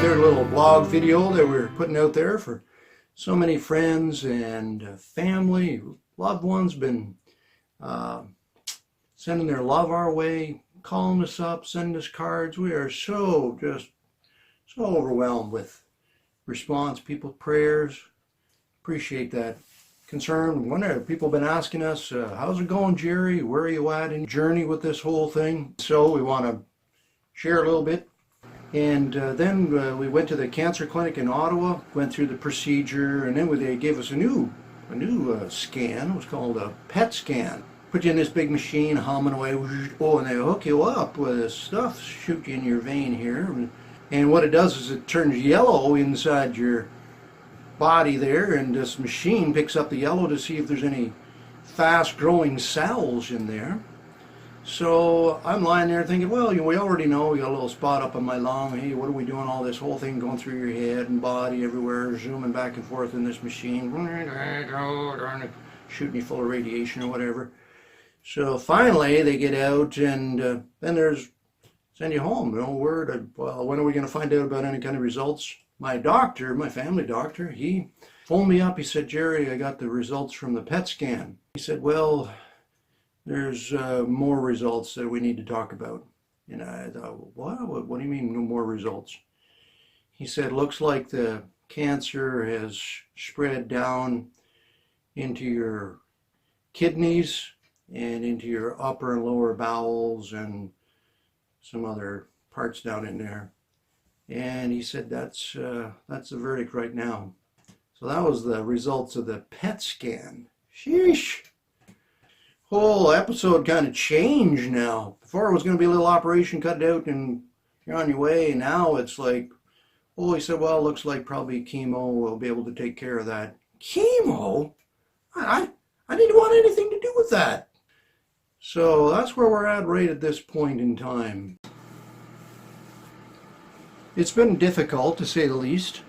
their little blog video that we're putting out there for so many friends and family, loved ones been sending their love our way, calling us up, sending us cards. We are so overwhelmed with response, people's prayers. Appreciate that concern. Wonder, people have been asking us, how's it going, Jerry? Where are you at in your journey with this whole thing? So we want to share a little bit. And then we went to the cancer clinic in Ottawa, went through the procedure, and then they gave us a new scan. It was called a PET scan. Put you in this big machine, humming away, oh, and they hook you up with this stuff, shoot you in your vein here. And what it does is it turns yellow inside your body there, and this machine picks up the yellow to see if there's any fast-growing cells in there. So I'm lying there thinking, well, we already know we got a little spot up on my lung. Hey, what are we doing all this whole thing going through your head and body everywhere, zooming back and forth in this machine, shooting you full of radiation or whatever. So finally they get out, and then send you home. No word. Well, when are we going to find out about any kind of results? My doctor, my family doctor, he phoned me up. He said, Jerry, I got the results from the PET scan. He said, well, there's more results that we need to talk about. And I thought, what do you mean no more results? He said, looks like the cancer has spread down into your kidneys and into your upper and lower bowels and some other parts down in there. And he said, that's the verdict right now. So that was the results of the PET scan. Sheesh. Whole episode kind of changed now. Before it was going to be a little operation, cut it out, and you're on your way. Now it's like, oh, he said, well, looks like probably chemo will be able to take care of that. Chemo? I didn't want anything to do with that. So that's where we're at right at this point in time. It's been difficult, to say the least.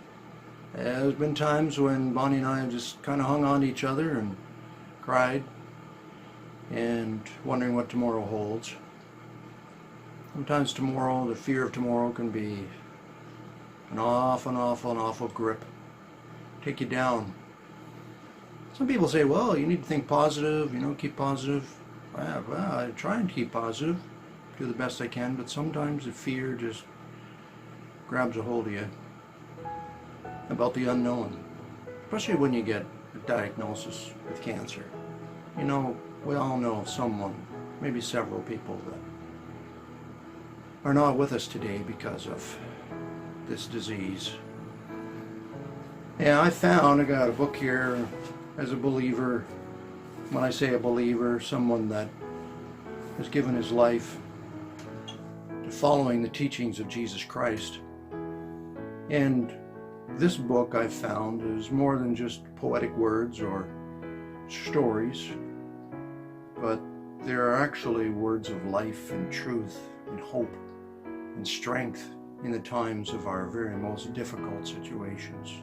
There's been times when Bonnie and I have just kind of hung on to each other and cried and wondering what tomorrow holds. Sometimes tomorrow, the fear of tomorrow can be an awful grip. Take you down. Some people say, well, you need to think positive, keep positive. Well, I try and keep positive, do the best I can, but sometimes the fear just grabs a hold of you about the unknown, especially when you get a diagnosis with cancer. We all know someone, maybe several people, that are not with us today because of this disease. Yeah, I got a book here as a believer. When I say a believer, someone that has given his life to following the teachings of Jesus Christ. And this book I found is more than just poetic words or stories, but there are actually words of life and truth and hope and strength in the times of our very most difficult situations.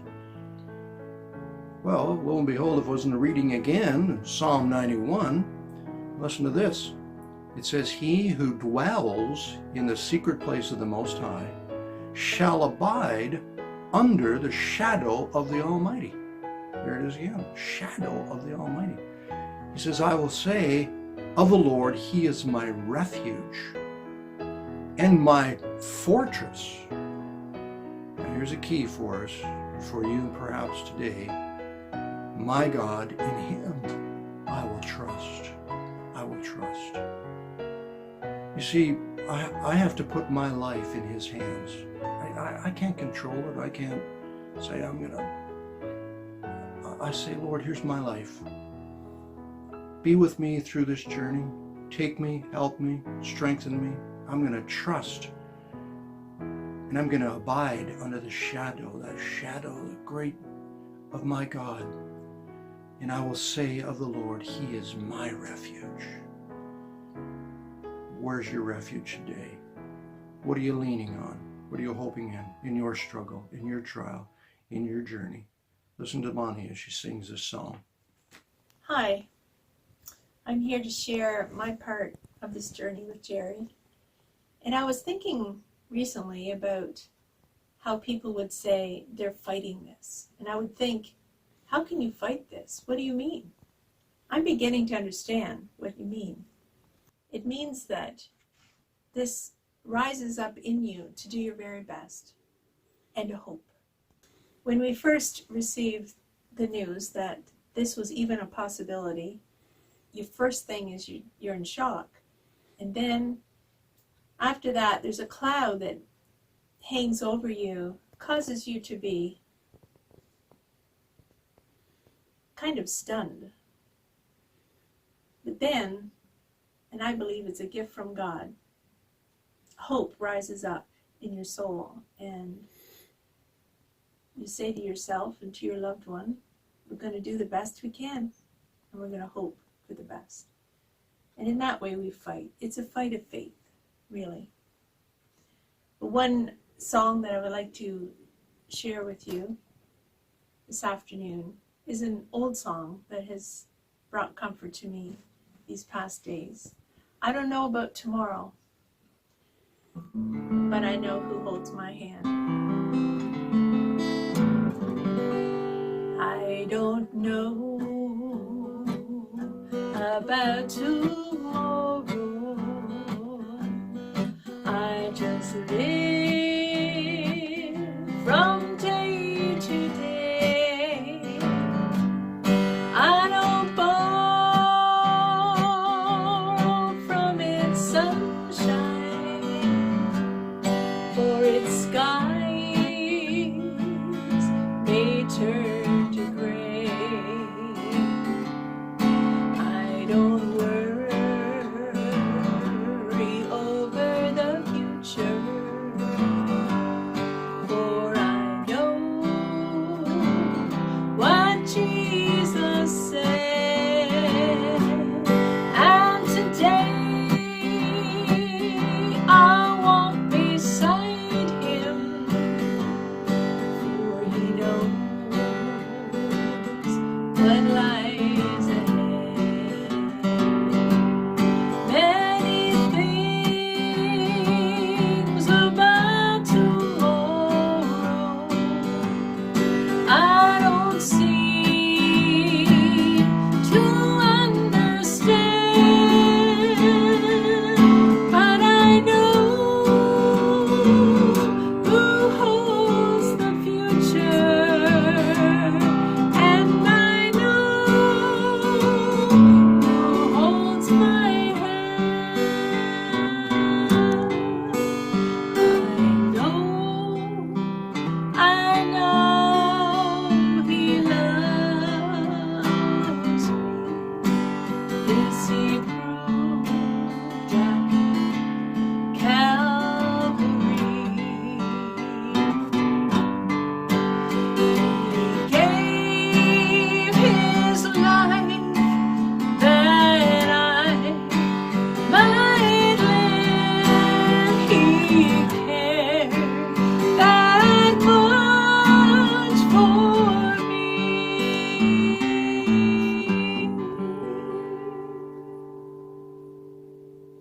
Well, lo and behold, if it wasn't a reading again, Psalm 91, listen to this. It says, he who dwells in the secret place of the Most High shall abide under the shadow of the Almighty. There it is again, shadow of the Almighty. He says, I will say of the Lord, he is my refuge and my fortress. Now here's a key for us, for you perhaps today. My God, in him I will trust. I will trust. You see, I have to put my life in his hands. I can't control it. I can't say I say, Lord, here's my life. Be with me through this journey. Take me, help me, strengthen me. I'm going to trust. And I'm going to abide under the shadow, the great of my God. And I will say of the Lord, he is my refuge. Where's your refuge today? What are you leaning on? What are you hoping in your struggle, in your trial, in your journey? Listen to Bonnie as she sings this song. Hi, I'm here to share my part of this journey with Jerry. And I was thinking recently about how people would say they're fighting this. And I would think, how can you fight this? What do you mean? I'm beginning to understand what you mean. It means that this rises up in you to do your very best and to hope. When we first received the news that this was even a possibility, your first thing is you're in shock. And then after that, there's a cloud that hangs over you, causes you to be kind of stunned. But then, and I believe it's a gift from God, hope rises up in your soul, and you say to yourself and to your loved one, we're going to do the best we can, and we're going to hope for the best. And in that way we fight. It's a fight of faith, really. But one song that I would like to share with you this afternoon is an old song that has brought comfort to me these past days. I don't know about tomorrow, but I know who holds my hand. I don't know about tomorrow, I just live